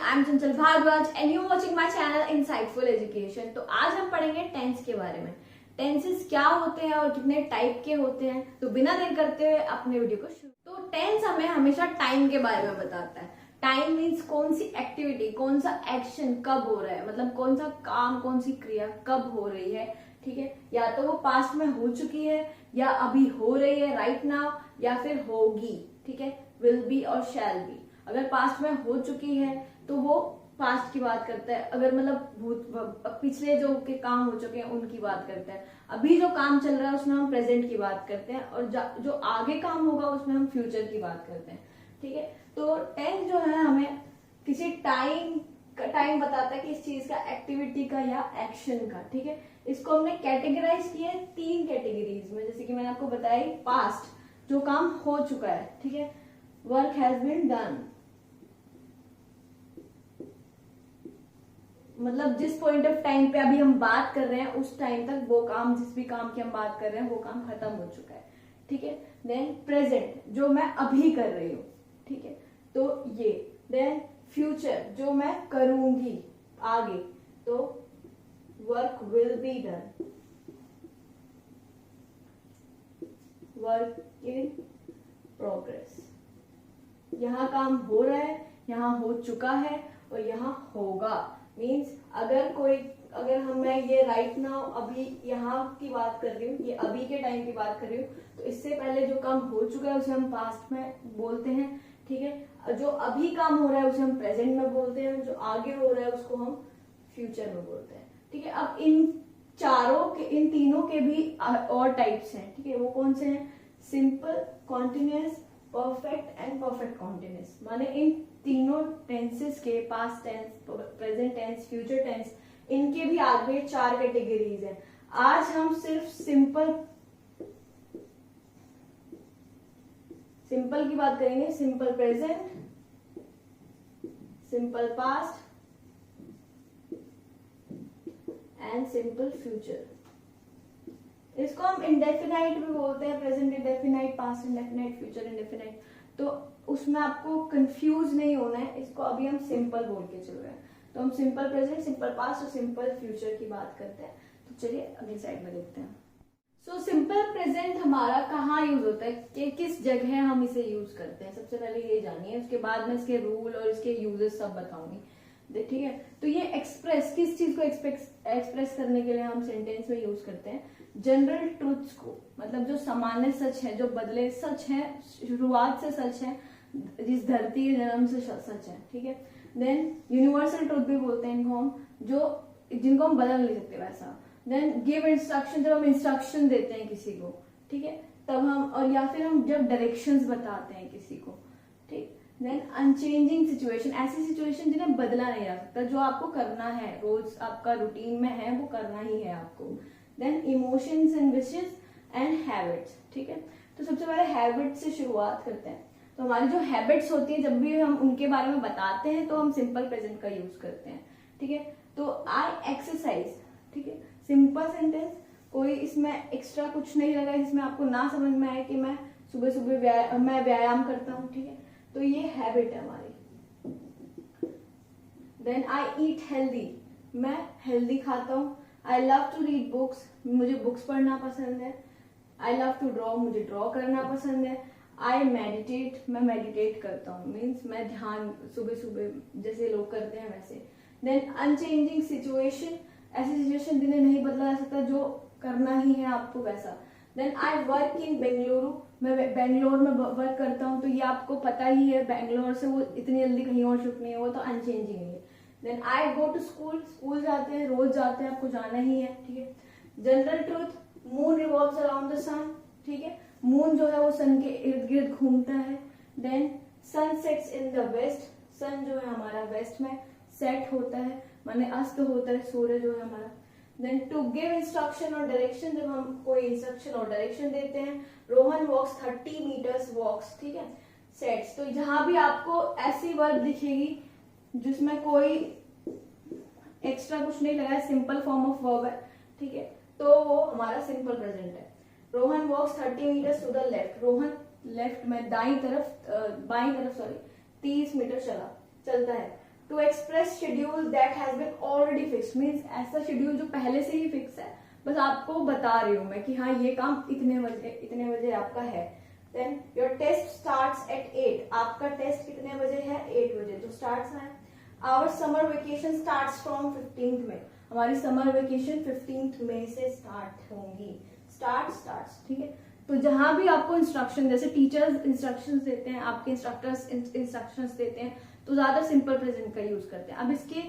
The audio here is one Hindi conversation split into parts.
I am Chanchal Bhardwaj and you watching my channel insightful education. तो आज हम पढ़ेंगे टेंस के बारे में। टेंसेस क्या होते हैं और कितने टाइप के होते हैं। तो बिना देर करते हुए अपने वीडियो को शुरू। तो टेंस हमें हमेशा टाइम के बारे में बताता है। टाइम मीन्स कौन सी एक्टिविटी, कौन सा एक्शन कब हो रहा है, मतलब कौन सा काम, कौन सी क्रिया कब हो रही है। ठीक है, या तो वो पास्ट में हो चुकी है या अभी हो रही है राइट नाउ, या फिर होगी। ठीक है, विल बी और शैल बी। अगर पास्ट में हो चुकी है तो वो पास्ट की बात करता है, अगर मतलब पिछले जो के काम हो चुके हैं उनकी बात करता है। अभी जो काम चल रहा है उसमें हम प्रेजेंट की बात करते हैं, और जो आगे काम होगा उसमें हम फ्यूचर की बात करते हैं। ठीक है, तो टेंस जो है हमें किसी टाइम बताता है कि इस चीज का, एक्टिविटी का या एक्शन का। ठीक है, इसको हमने कैटेगराइज किया है 3 कैटेगरीज में, जैसे कि मैंने आपको बताया पास्ट जो काम हो चुका है। ठीक है, वर्क हैज बीन डन, मतलब जिस पॉइंट ऑफ टाइम पे अभी हम बात कर रहे हैं उस टाइम तक वो काम, जिस भी काम की हम बात कर रहे हैं वो काम खत्म हो चुका है। ठीक है, देन प्रेजेंट जो मैं अभी कर रही हूँ। ठीक है, तो ये। देन फ्यूचर जो मैं करूंगी आगे, तो work will be done, work in progress. यहाँ काम हो रहा है, यहाँ हो चुका है और यहाँ होगा। मीन्स अगर मैं ये राइट नाउ अभी यहाँ की बात कर रही हूँ, ये अभी के टाइम की बात कर रही हूँ, तो इससे पहले जो काम हो चुका है उसे हम पास्ट में बोलते हैं। ठीक है, जो अभी काम हो रहा है उसे हम प्रेजेंट में बोलते हैं, जो आगे हो रहा है उसको हम फ्यूचर में बोलते हैं। ठीक है, अब इन तीनों के भी और टाइप्स हैं। ठीक है, वो कौन से हैं? Simple, continuous, perfect and perfect continuous. माने इन तीनों टेंसेस के, past tense, present tense, future tense, इनके भी आगे 4 कैटेगरीज हैं। आज हम सिर्फ सिंपल की बात करेंगे। Simple present, simple past and simple future. इसको हम इंडेफिनाइट भी बोलते हैं, present indefinite, past indefinite, future indefinite. तो उसमें आपको कंफ्यूज नहीं होना है, इसको अभी हम सिंपल बोल के चल रहे हैं। तो हम सिंपल प्रेजेंट, सिंपल पास्ट और सिंपल फ्यूचर की बात करते हैं। तो चलिए अगली साइड में देखते हैं। सो सिंपल प्रेजेंट हमारा कहाँ यूज होता है, कि किस जगह हम इसे यूज करते हैं, सबसे पहले ये जानिए। उसके बाद मैं इसके रूल और इसके यूजेस सब बताऊंगी। ठीक है, तो ये एक्सप्रेस, किस चीज को एक्सप्रेस करने के लिए हम सेंटेंस में यूज करते हैं? जनरल ट्रूथ्स को, मतलब जो सामान्य सच है, जो बदले सच है, शुरुआत से सच है, जिस धरती के जन्म से सच है। ठीक है, देन यूनिवर्सल ट्रूथ भी बोलते हैं इनको हम, जिनको हम बदल नहीं सकते वैसा। देन गिव इंस्ट्रक्शन, जब हम इंस्ट्रक्शन देते हैं किसी को। ठीक है, तब हम, और या फिर हम जब डायरेक्शंस बताते हैं किसी को। ठीक, देन अनचेंजिंग सिचुएशन, ऐसी सिचुएशन जिन्हें बदला नहीं जा सकता, जो आपको करना है, रोज आपका रूटीन में है, वो करना ही है आपको। Then emotions and wishes and habits. ठीक है, तो सबसे पहले हैबिट से शुरुआत करते हैं। तो हमारी जो हैबिट्स होती है, जब भी हम उनके बारे में बताते हैं तो हम सिंपल प्रेजेंट का यूज करते हैं। ठीक है, तो आई एक्सरसाइज। ठीक है, सिंपल सेंटेंस, कोई इसमें एक्स्ट्रा कुछ नहीं लगा जिसमें आपको ना समझ में आए कि मैं सुबह सुबह मैं व्यायाम करता हूँ। ठीक है, तो ये हैबिट है हमारी। देन आई ईट हेल्दी, मैं हेल्दी खाता हूँ। I love to read books, मुझे बुक्स पढ़ना पसंद है। आई लव टू ड्रॉ, मुझे ड्रॉ करना पसंद है। आई मेडिटेट, मैं मेडिटेट करता हूँ, मीन्स मैं ध्यान सुबह सुबह जैसे लोग करते हैं वैसे। देन अनचेंजिंग सिचुएशन, ऐसी सिचुएशन जिन्हें नहीं बदला जा सकता, जो करना ही है आपको वैसा। Then I work in Bengaluru, मैं बेंगलोर में वर्क करता हूँ, तो ये आपको पता ही है, बेंगलोर से वो इतनी जल्दी कहीं और शिफ्ट नहीं है, वो तो अनचेंजिंग है। Then I go to school, school जाते हैं, रोज जाते हैं, आपको जाना ही है। ठीक है, general truth, moon revolves around the sun. ठीक है, मून जो है वो सन के इर्द गिर्द घूमता है। Then sun sets in the west, sun जो है हमारा वेस्ट में सेट होता है, माने अस्त होता है सूर्य जो है हमारा। देन टू गिव इंस्ट्रक्शन और डायरेक्शन, जब हम कोई इंस्ट्रक्शन और डायरेक्शन देते हैं। रोहन वॉक्स 30 मीटर्स वॉक्स। ठीक है, सेट्स, तो जहां भी आपको ऐसी वर्ब दिखेगी जिसमें कोई एक्स्ट्रा कुछ नहीं लगा है, सिंपल फॉर्म ऑफ वर्ब है। ठीक है, तो वो हमारा सिंपल प्रेजेंट है। Rohan walks 30 metres to the left, Rohan left में बाई तरफ 30 मीटर चलता है। To express schedule that has been already fixed, means ऐसा शेड्यूल जो पहले से ही फिक्स है, बस आपको बता रही हूं मैं कि हाँ ये काम इतने बजे आपका है। Then your test starts at 8, आपका टेस्ट कितने बजे है? 8 बजे, तो स्टार्ट्स है। Our summer vacation starts from 15th May, हमारी समर वेकेशन 15th मई से स्टार्ट होंगी। स्टार्ट्स, ठीक है। तो जहां भी आपको इंस्ट्रक्शन, जैसे टीचर्स इंस्ट्रक्शंस देते हैं, आपके इंस्ट्रक्टर्स इंस्ट्रक्शंस देते हैं, तो ज्यादा सिंपल प्रेजेंट का यूज करते हैं। अब इसके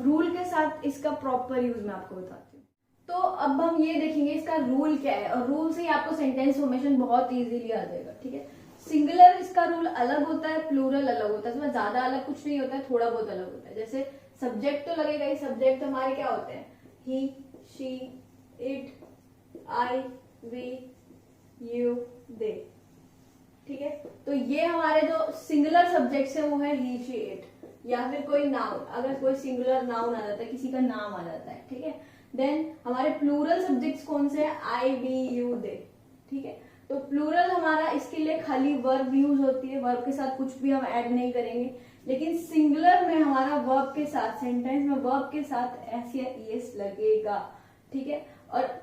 रूल के साथ इसका प्रॉपर यूज मैं आपको बताती हूँ। तो अब हम ये देखेंगे इसका रूल क्या है, और रूल से ही आपको सेंटेंस फॉर्मेशन बहुत इजीली आ जाएगा, ठीक है। सिंगुलर इसका रूल अलग होता है, प्लूरल अलग होता है, इसमें ज्यादा अलग कुछ नहीं होता है, थोड़ा बहुत अलग होता है। जैसे सब्जेक्ट तो लगेगा ही, सब्जेक्ट हमारे क्या होते हैं? He, she, it, I, we, you, they, ठीक है। तो ये हमारे जो सिंगुलर सब्जेक्ट्स है वो है ही, शी, इट, या फिर कोई नाउन, अगर कोई सिंगुलर नाउन आ जाता है, किसी का नाम आ जाता है, ठीक है। देन हमारे प्लूरल सब्जेक्ट्स कौन से हैं? आई, वी, यू, दे, ठीक है। तो प्लूरल हमारा इसके लिए खाली वर्ब यूज होती है, वर्ब के साथ कुछ भी हम ऐड नहीं करेंगे। लेकिन सिंगुलर में हमारा वर्ब के साथ, सेंटेंस में वर्ब के साथ एस या ईएस लगेगा, ठीक है। और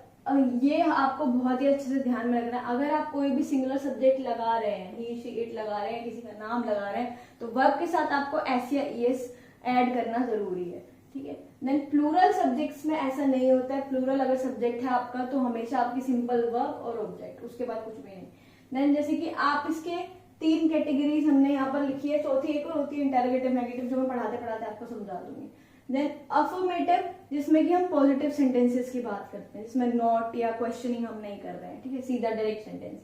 ये आपको बहुत ही अच्छे से ध्यान में रखना है। अगर आप कोई भी सिंगुलर सब्जेक्ट लगा रहे हैं, ही, शी, इट लगा रहे हैं, किसी का नाम लगा रहे हैं, तो वर्ब के साथ आपको एस या ईएस ऐड करना जरूरी है, ठीक है। देन प्लूरल सब्जेक्ट्स में ऐसा नहीं होता है। प्लूरल अगर सब्जेक्ट है आपका तो हमेशा आपकी सिंपल वर्ब और ऑब्जेक्ट, उसके बाद कुछ भी नहीं। देन जैसे कि आप इसके 3 कैटेगरीज हमने यहाँ पर लिखी है, चौथी एक और होती है इंटरोगेटिव नेगेटिव, जो मैं पढ़ाते पढ़ाते आपको समझा दूंगी। देन अफर्मेटिव, जिसमें कि हम पॉजिटिव सेंटेंसेस की बात करते हैं, जिसमें नॉट या क्वेश्चनिंग हम नहीं कर रहे हैं, ठीक है, सीधा डायरेक्ट सेंटेंस।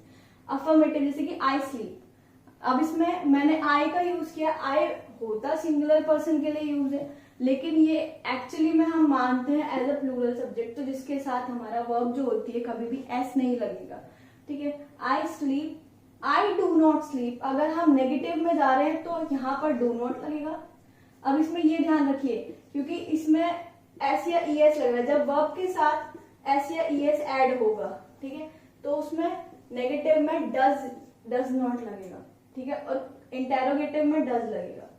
अफर्मेटिव जैसे कि आई स्लीप, अब इसमें मैंने आई का यूज किया, आई होता सिंगुलर पर्सन के लिए यूज है, लेकिन ये एक्चुअली में हम मानते हैं एज अ प्लूरल सब्जेक्ट, तो जिसके साथ हमारा वर्ब जो होती है कभी भी एस नहीं लगेगा, ठीक है। I sleep, I do not sleep, अगर हम नेगेटिव में जा रहे हैं तो यहाँ पर डू नॉट लगेगा। अब इसमें ये ध्यान रखिए, क्योंकि इसमें एस या ईएस लग रहा है, जब वर्ब के साथ एस या ईएस ऐड होगा, ठीक है, तो उसमें नेगेटिव में डज नॉट लगेगा, ठीक है, और इंटेरोगेटिव में डज लगेगा।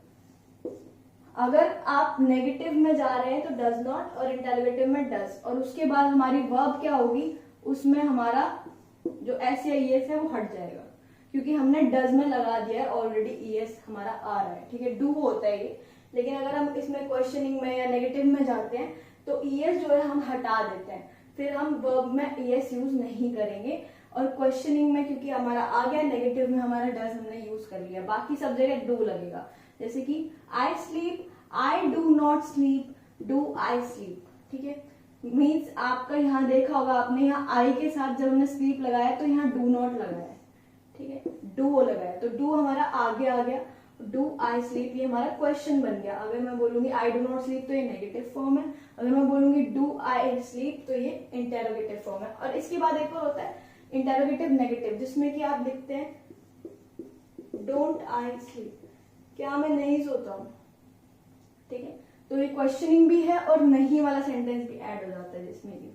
अगर आप नेगेटिव में जा रहे हैं तो डज नॉट, और इंटेरोगेटिव में डज, और उसके बाद हमारी वर्ब क्या होगी, उसमें हमारा जो एस या ईएस है वो हट जाएगा, क्योंकि हमने डज में लगा दिया है ऑलरेडी, ईएस हमारा आ रहा है, ठीक है, डू होता है ये। लेकिन अगर हम इसमें क्वेश्चनिंग में या नेगेटिव में जाते हैं तो ईएस जो है हम हटा देते हैं, फिर हम वर्ब में ईएस यूज नहीं करेंगे, और क्वेश्चनिंग में क्योंकि हमारा आ गया, नेगेटिव में हमारा डज हमने यूज कर लिया, बाकी सब जगह डू लगेगा। जैसे कि I sleep, I do not sleep, do I sleep, ठीक है। मीन्स आपका यहाँ देखा होगा आपने, यहाँ आई के साथ जब हमने स्लीप लगाया तो यहाँ डू नॉट लगाया, ठीक है, डू लगाया, तो डू हमारा आगे आ गया, डू आई स्लीप ये हमारा क्वेश्चन बन गया। अगर मैं बोलूंगी आई डू नॉट स्लीप तो ये नेगेटिव फॉर्म है, अगर मैं बोलूंगी डू आई स्लीप तो ये इंटेरोगेटिव फॉर्म है। और इसके बाद एक और होता है इंटेरोगेटिव नेगेटिव, जिसमें कि आप लिखते हैं डोंट आई स्लीप, क्या मैं नहीं सोता हूं, ठीक है, तो ये क्वेश्चनिंग भी है और नहीं वाला सेंटेंस भी ऐड हो जाता है जिसमें भी।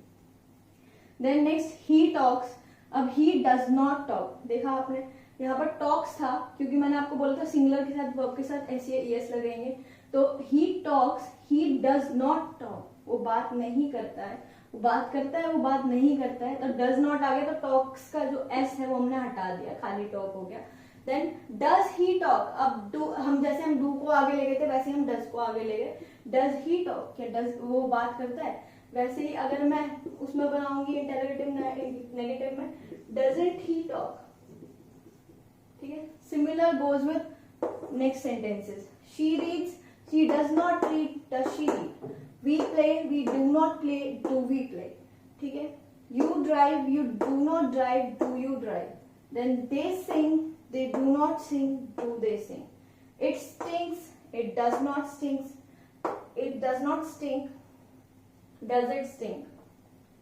देन नेक्स्ट ही टॉक्स, अब ही डज नॉट टॉक, देखा आपने यहाँ पर टॉक्स था, क्योंकि मैंने आपको बोला था सिंगुलर के साथ वर्ब के साथ एस या ईएस लगेंगे, तो he talks, he does not talk, वो बात नहीं करता है, वो बात करता है, वो बात नहीं करता है, तो डज नॉट आ गया, तो टॉक्स का जो एस है वो हमने हटा दिया, खाली टॉक हो गया। देन डज ही टॉक, अब डू, हम जैसे हम डू को आगे ले गए थे वैसे हम डज को आगे ले गए, डज ही टॉक, क्या डज वो बात करता है, वैसे ही अगर मैं उसमें बनाऊंगी इंटेरोगेटिव नेगेटिव में डजंट ही टॉक, ठीक है। Similar goes with next sentences, she reads, she does not read, does she read, we play, we do not play, do we play, ठीक है। You drive, you do not drive, do you drive. Then they sing, they do not sing, do they sing, it stinks, it does not stinks, it does not stink, does it stink,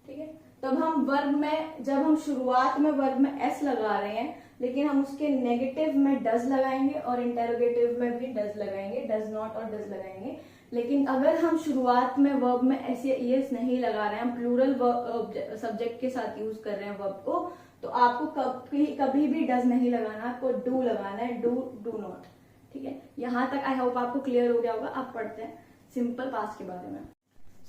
ठीक है। तब हम वर्ब में, जब हम शुरुआत में वर्ब में एस लगा रहे हैं, लेकिन हम उसके नेगेटिव में डज लगाएंगे और इंटेरोगेटिव में भी डज लगाएंगे, डज नॉट और डज लगाएंगे। लेकिन अगर हम शुरुआत में वर्ब में एस या ईएस नहीं लगा रहे हैं, हम प्लूरल सब्जेक्ट के साथ यूज कर रहे हैं वर्ब को, तो आपको कभी भी डज नहीं लगाना, आपको डू लगाना है, डू, डू नॉट, ठीक है, यहाँ तक आई होप आपको क्लियर हो गया होगा। अब पढ़ते हैं सिंपल पास्ट के बारे में।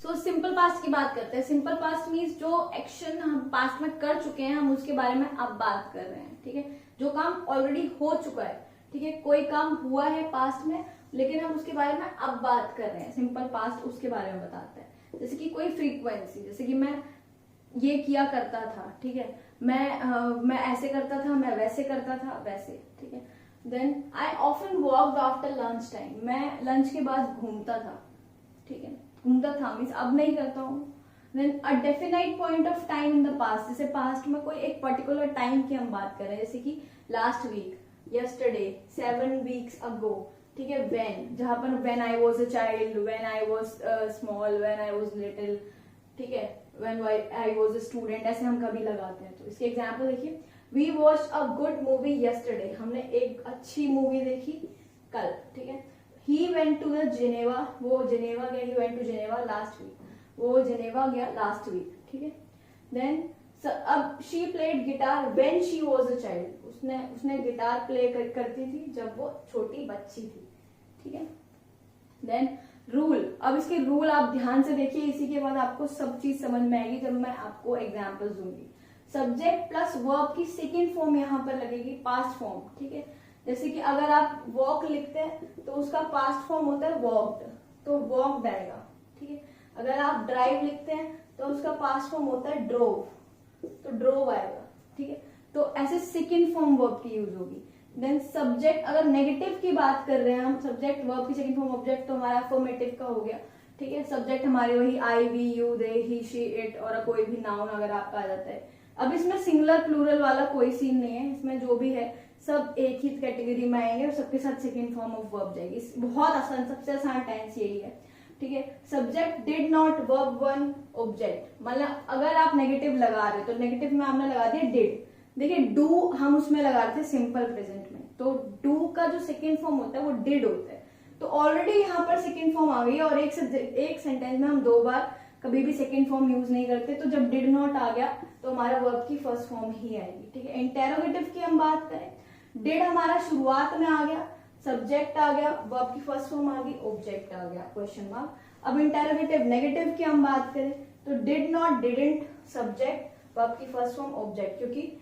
सो सिंपल पास्ट की बात करते हैं। सिंपल पास्ट मीन्स जो एक्शन हम पास्ट में कर चुके हैं, हम उसके बारे में अब बात कर रहे हैं, ठीक है, जो काम ऑलरेडी हो चुका है, ठीक है, कोई काम हुआ है पास्ट में लेकिन हम उसके बारे में अब बात कर रहे हैं, सिंपल पास्ट उसके बारे में बताते हैं। जैसे कि कोई फ्रीक्वेंसी, जैसे कि मैं ये किया करता था, ठीक है, मैं ऐसे करता था, मैं वैसे करता था, वैसे, ठीक है। Then I often walked after lunch time, मैं लंच के बाद घूमता था, ठीक है, घूमता था मीन्स अब नहीं करता हूँ। Then a definite point of time in the past, जैसे पास्ट में कोई एक पर्टिकुलर टाइम की हम बात कर रहे हैं, जैसे कि last week, yesterday, 7 weeks ago, ठीक है, व्हेन, जहां पर when I was a child, when I was small, when I was little, ठीक है, when I was a student, ऐसे हम कभी लगाते हैं। तो इसके एग्जांपल देखिए, we watched a good movie yesterday, हमने एक अच्छी मूवी देखी कल, ठीक है। He went to the Geneva, वो जेनेवा गया, he went to Geneva last week, वो जेनेवा गया लास्ट वीक, ठीक है। देन अब she played guitar when she was a child, उसने गिटार प्ले करती थी जब वो छोटी बच्ची थी, ठीक है। देन रूल, अब इसके रूल आप ध्यान से देखिए, इसी के बाद आपको सब चीज समझ में आएगी जब मैं आपको एग्जाम्पल्स दूंगी। सब्जेक्ट प्लस वर्ब की सेकेंड फॉर्म यहाँ पर लगेगी पास्ट फॉर्म, ठीक है। जैसे कि अगर आप वॉक लिखते हैं तो उसका पास्ट फॉर्म होता है वॉक्ड, तो वॉक्ड आएगा, ठीक है। अगर आप ड्राइव लिखते हैं तो उसका पास्ट फॉर्म होता है ड्रोव, तो ड्रोव आएगा, ठीक है। तो ऐसे सेकेंड फॉर्म वर्ब की यूज होगी। देन सब्जेक्ट, अगर नेगेटिव की बात कर रहे हैं हम, सब्जेक्ट वर्ब की सेकेंड फॉर्म ऑब्जेक्ट तो हमारा अफर्मेटिव का हो गया, ठीक है। सब्जेक्ट हमारे वही I, we, you, they, he, she, it, और कोई भी नाउन अगर आपका आ जाता है। अब इसमें सिंगुलर प्लूरल वाला कोई सीन नहीं है, इसमें जो भी है सब एक ही कैटेगरी में आएंगे और सबके साथ सेकेंड फॉर्म ऑफ वर्ब जाएगी। बहुत आसान, सबसे आसान टेंस यही है, ठीक है। Subject did not, verb 1 object, मतलब अगर आप नेगेटिव लगा रहे हो तो नेगेटिव में आपने लगा दिया डिड। देखिए डू हम उसमें लगा रहे थे सिंपल प्रेजेंट में, तो डू का जो सेकेंड फॉर्म होता है वो डिड होता है, तो ऑलरेडी यहाँ पर सेकेंड फॉर्म आ गई है। और एक सेंटेंस में हम 2 बार कभी भी सेकेंड फॉर्म यूज नहीं करते, तो जब डिड नॉट आ गया तो हमारा वर्ब की फर्स्ट फॉर्म ही आएगी, ठीक है। इंटेरोगेटिव की हम बात करें, डिड हमारा शुरुआत में आ गया, सब्जेक्ट आ गया, वर्ब की फर्स्ट फॉर्म आ गई, ऑब्जेक्ट आ गया, क्वेश्चन मार्क। अब इंटेरोगेटिव नेगेटिव की हम बात करें तो did not, didn't, subject, verb की फर्स्ट फॉर्म, ऑब्जेक्ट, क्योंकि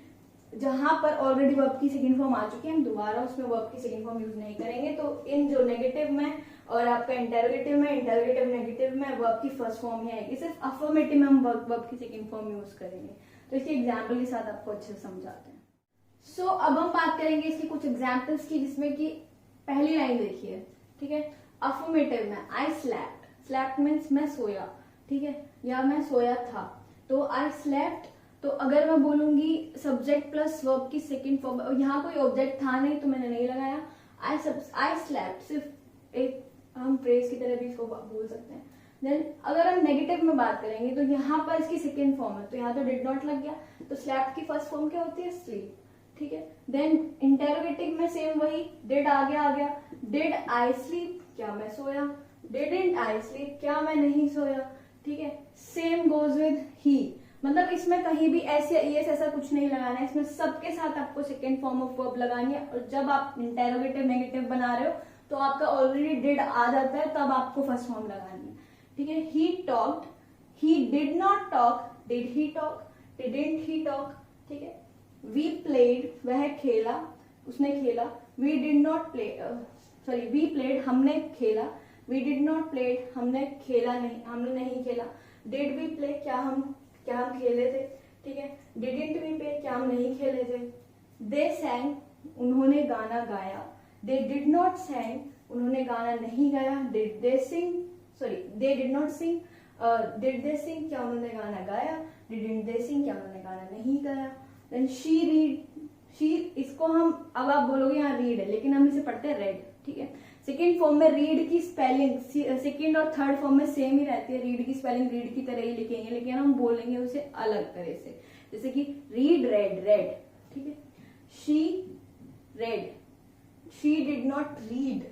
जहां पर ऑलरेडी वर्ब की सेकंड फॉर्म आ चुकी है हम दोबारा उसमें वर्ब की सेकंड फॉर्म यूज नहीं करेंगे। तो इन जो नेगेटिव में और आपका इंटेरोगेटिव में, इंटेरोगेटिव नेगेटिव में वर्ब की फर्स्ट फॉर्म ही आएगी, सिर्फ अफर्मेटिव में हम वर्ब की सेकंड फॉर्म यूज करेंगे। तो इसके एग्जाम्पल के साथ आपको अच्छे से समझाते हैं। सो अब हम बात करेंगे इसकी कुछ एग्जाम्पल्स की, जिसमें कि पहली लाइन देखिए, ठीक है। अफर्मेटिव में आई स्लैप्ट, स्लैप्ट मीन्स मैं सोया, ठीक है, या मैं सोया था, तो आई स्लैप्ट। तो अगर मैं बोलूंगी सब्जेक्ट प्लस वर्ब की सेकंड फॉर्म, यहाँ कोई ऑब्जेक्ट था नहीं तो मैंने नहीं लगाया, आई स्लैप्ट, सिर्फ एक हम फ्रेज की तरह भी इसको बोल सकते हैं। देन अगर हम नेगेटिव में बात करेंगे तो यहाँ पर इसकी सेकंड फॉर्म है, तो यहाँ तो डिड नॉट लग गया, तो स्लैप्ट की फर्स्ट फॉर्म क्या होती है, स्लीप, ठीक है। देन इंटेरोगेटिव में सेम वही, डिड आ गया, डिड आई स्लीप, क्या मैं सोया, डिडंट आई स्लीप, क्या मैं नहीं सोया, ठीक है। सेम गोज विद ही, मतलब इसमें कहीं भी ऐसे ये ऐसा कुछ नहीं लगाना है, इसमें सबके साथ आपको सेकेंड फॉर्म ऑफ वर्ब लगानी है। और जब आप इंटेरोगेटिव नेगेटिव बना रहे हो तो आपका ऑलरेडी डिड आ जाता है, तब आपको फर्स्ट फॉर्म लगानी है, ठीक है। He talked, he did not talk, did he talk, didn't he talk, ठीक है। वी प्लेड, वह खेला, उसने खेला, we did not play, sorry we played, हमने खेला, वी डिड नॉट प्लेड, हमने खेला नहीं, हमने नहीं खेला। डिड वी प्ले, क्या हम खेले थे, ठीक है। डिडंट वी प्ले, क्या हम नहीं खेले थे। दे सैंग, उन्होंने गाना गाया, दे डिड नॉट सैंग, उन्होंने गाना नहीं गाया। Did they sing, sorry they did not sing, did they sing, क्या उन्होंने गाना गाया। डिडंट दे सिंग, क्या उन्होंने गाना नहीं गाया। देन शी रीड, शी, इसको हम, अब आप बोलोगे यहाँ रीड है लेकिन हम इसे पढ़ते हैं रेड, ठीक है। सेकेंड फॉर्म में रीड की स्पेलिंग सेकेंड और थर्ड फॉर्म में सेम ही रहती है, रीड की स्पेलिंग रीड की तरह ही लिखेंगे, लेकिन हम बोलेंगे उसे अलग तरह से, जैसे कि रीड रेड, रेड, ठीक है। She red, she did not read,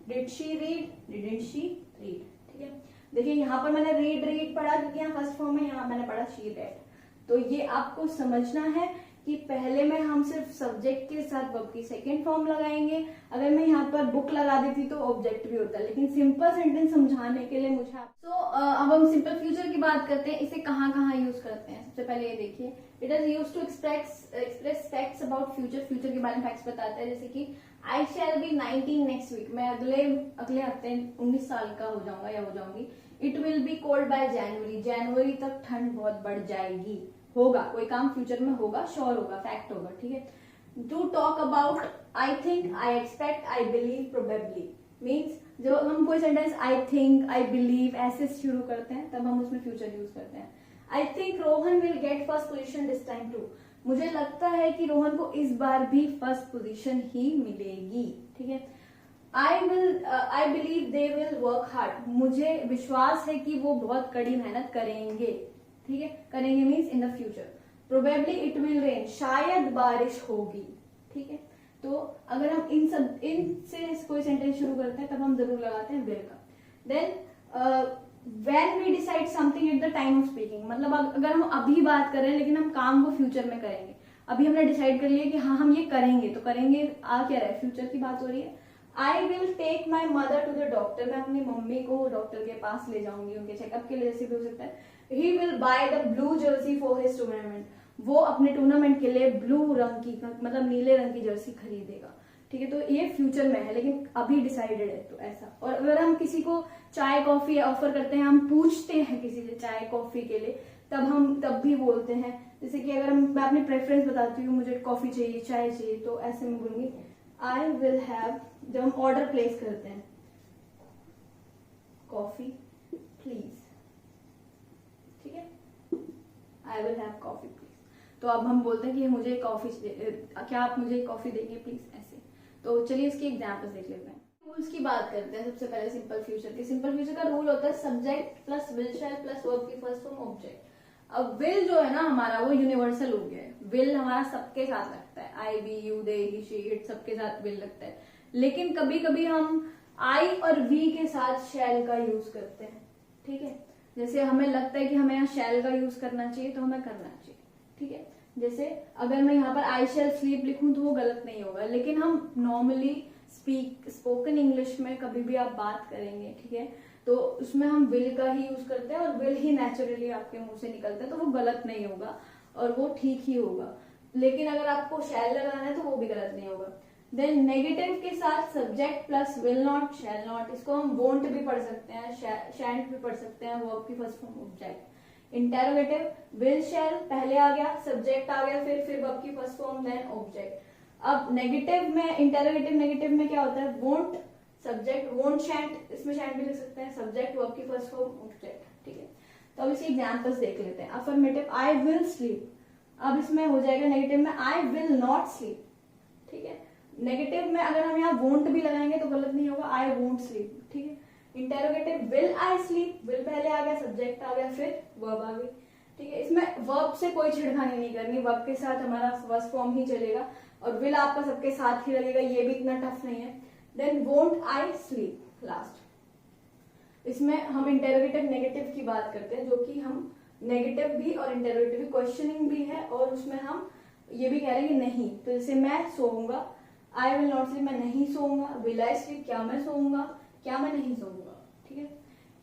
did she read, didn't she read, ठीक है। देखिए यहाँ पर मैंने रीड पढ़ा क्योंकि यहाँ फर्स्ट फॉर्म है, यहाँ मैंने पढ़ा शी रेड। तो ये आपको समझना है कि पहले में हम सिर्फ सब्जेक्ट के साथ वर्ब की सेकेंड फॉर्म लगाएंगे। अगर मैं यहाँ पर बुक लगा देती तो ऑब्जेक्ट भी होता, लेकिन सिंपल सेंटेंस समझाने के लिए मुझे अब हम सिंपल फ्यूचर की बात करते हैं। इसे कहाँ कहाँ यूज करते हैं। सबसे पहले ये देखिए, it is use to express facts about future. Future के बारे में फैक्ट्स बताता है, जैसे कि I shall be 19 next week, मैं अगले हफ्ते 19 साल का हो जाऊंगा या हो जाऊंगी। It will be cold by January, जनवरी तक ठंड बहुत बढ़ जाएगी। होगा, कोई काम फ्यूचर में होगा, श्योर होगा, फैक्ट होगा, ठीक है। To talk about, I think, I expect, I believe, probably, means जब हम कोई sentence I think, I believe ऐसे शुरू करते हैं तब हम उसमें फ्यूचर यूज करते हैं। I think Rohan will get first position this time too, मुझे लगता है कि रोहन को इस बार भी फर्स्ट पोजीशन ही मिलेगी, ठीक है। I believe they will work hard, मुझे विश्वास है कि वो बहुत कड़ी मेहनत करेंगे, ठीक है। करेंगे means in the future. Probably it will rain, शायद बारिश होगी, ठीक है। तो अगर हम इनसे कोई सेंटेंस शुरू करते हैं तब हम जरूर लगाते हैं विल का। Then when we decide something at the time of speaking, मतलब अगर हम अभी बात कर रहे हैं लेकिन हम काम को फ्यूचर में करेंगे। अभी हमने डिसाइड कर लिया कि हाँ हम ये करेंगे, तो करेंगे आ क्या रहा है, फ्यूचर की बात हो रही है। I will take my mother to the doctor, मैं अपनी मम्मी को डॉक्टर के पास ले जाऊंगी उनके चेकअप के लिए, जैसे भी हो सकता है। He will by the blue Jersey for his tournament, वो अपने टूर्नामेंट के लिए ब्लू रंग की, मतलब नीले रंग की जर्सी खरीदेगा, ठीक है। तो ये फ्यूचर में है लेकिन अभी डिसाइडेड है, तो ऐसा। और अगर हम किसी को चाय कॉफी ऑफर करते हैं, हम पूछते हैं किसी से चाय कॉफी के लिए, तब भी बोलते हैं, जैसे कि अगर मैं अपनी प्रेफरेंस बताती हूँ, मुझे कॉफी चाहिए, चाय चाहिए, तो ऐसे में बोलूंगी आई विल हैव, जब हम ऑर्डर प्लेस करते हैं, कॉफी प्लीज, ठीक है, I will have coffee please. तो अब हम बोलते हैं कि मुझे कॉफी, क्या आप मुझे कॉफी देंगे प्लीज, ऐसे। तो चलिए इसकी एग्जाम्पल्स देख लेते हैं। रूल्स की बात करते हैं। सबसे पहले सिंपल फ्यूचर की। सिंपल फ्यूचर का रूल होता है subject plus will shell plus verb की फर्स्ट फॉर्म ऑब्जेक्ट। अब विल जो है ना हमारा, वो यूनिवर्सल हो गया है। विल हमारा सबके साथ लगता है, I, we, you, they, he, she, it, सबके साथ विल लगता है। लेकिन कभी कभी हम आई और वी के साथ शैल का यूज करते हैं, ठीक है। जैसे हमें लगता है कि हमें यहाँ शैल का यूज करना चाहिए तो हमें करना चाहिए, ठीक है। जैसे अगर मैं यहाँ पर आई शैल स्लीप लिखूं तो वो गलत नहीं होगा, लेकिन हम नॉर्मली स्पोकन इंग्लिश में कभी भी आप बात करेंगे, ठीक है, तो उसमें हम विल का ही यूज करते हैं और विल ही नेचुरली आपके मुंह से निकलता है, तो वो गलत नहीं होगा और वो ठीक ही होगा। लेकिन अगर आपको शैल लगाना है तो वो भी गलत नहीं होगा। देन नेगेटिव के साथ subject plus will not, shall not, इसको हम वोंट भी पढ़ सकते हैं, शैंट भी पढ़ सकते हैं, वर्ब की first form object. Interrogative will शैल पहले आ गया, सब्जेक्ट आ गया, फिर वर्ब की फर्स्ट फॉर्म, देन ऑब्जेक्ट। अब नेगेटिव में, इंटेरोगेटिव नेगेटिव में क्या होता है, वोंट सब्जेक्ट, वोंट शैंट, इसमें शैंट भी लिख सकते हैं, सब्जेक्ट वर्ब की फर्स्ट फॉर्म ऑब्जेक्ट, ठीक है। तो अब इसकी एग्जांपल्स देख लेते हैं। अफर्मेटिव आई विल स्लीप, अब इसमें हो जाएगा नेगेटिव में आई विल नॉट स्लीप, ठीक है। नेगेटिव में अगर हम यहाँ वोंट भी लगाएंगे तो गलत नहीं होगा, आई वोंट स्लीप, ठीक है। Interrogative will I sleep, will पहले आ गया, सब्जेक्ट आ गया, फिर वर्ब आ गई, ठीक है। इसमें वर्ब से कोई छिड़खानी नहीं करनी, वर्ब के साथ हमारा फर्स्ट फॉर्म ही चलेगा और विल आपका सबके साथ ही लगेगा, ये भी इतना टफ नहीं है। Then won't I sleep last. इसमें हम इंटेरोगेटिव नेगेटिव की बात करते हैं, जो कि हम नेगेटिव भी और इंटेरोगेटिव भी, क्वेश्चनिंग भी है और उसमें हम ये भी कह रहे हैं कि नहीं। तो जैसे मैं सोऊंगा, आई विल नॉट स्लीप, मैं नहीं सोऊंगा। विल आई स्लीप, क्या मैं सोऊंगा, क्या मैं नहीं सोऊंगा, ठीक है।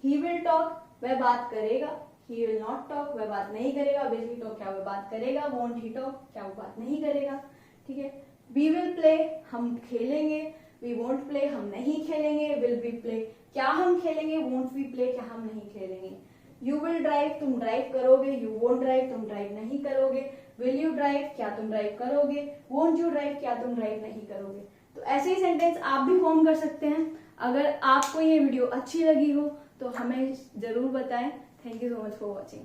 ही विल टॉक, वह बात करेगा। ही विल नॉट टॉक, वह बात नहीं करेगा। विल ही टॉक, क्या वह बात करेगा। वोंट ही टॉक, क्या वो बात नहीं करेगा, ठीक है। वी विल प्ले, हम खेलेंगे। वी वोंट प्ले, हम नहीं खेलेंगे। विल वी प्ले, क्या हम खेलेंगे। वोंट वी प्ले, क्या हम नहीं खेलेंगे। यू विल ड्राइव, तुम ड्राइव करोगे। यू वोंट ड्राइव, तुम ड्राइव नहीं करोगे। विल यू ड्राइव, क्या तुम ड्राइव करोगे। वोंट यू ड्राइव, क्या तुम ड्राइव नहीं करोगे। तो ऐसे ही सेंटेंस आप भी फॉर्म कर सकते हैं। अगर आपको ये वीडियो अच्छी लगी हो तो हमें जरूर बताएं। Thank you so much for watching.